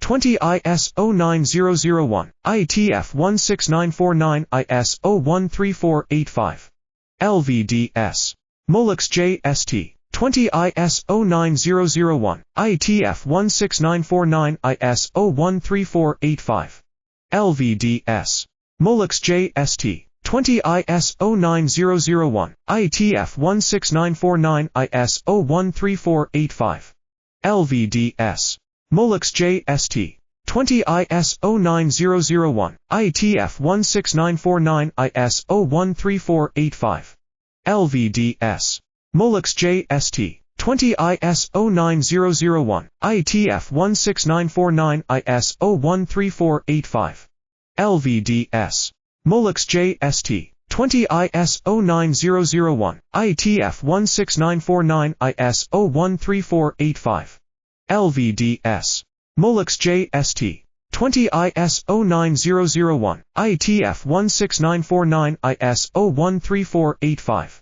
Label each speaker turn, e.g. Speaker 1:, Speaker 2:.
Speaker 1: 20 ISO9001, IETF 16949 ISO13485. LVDS. Molex JST. 20 ISO9001, IETF 16949 ISO13485. LVDS. Molex JST. 20 ISO9001, IETF 16949 ISO13485. LVDS. Molex JST. 20 ISO9001, IETF 16949 ISO13485. LVDS. Molex JST. 20 ISO9001, IETF 16949 ISO13485. LVDS. Molex JST. 20 ISO9001, IETF 16949 ISO13485. LVDS. Molex JST. 20 ISO9001, IETF 16949 ISO13485.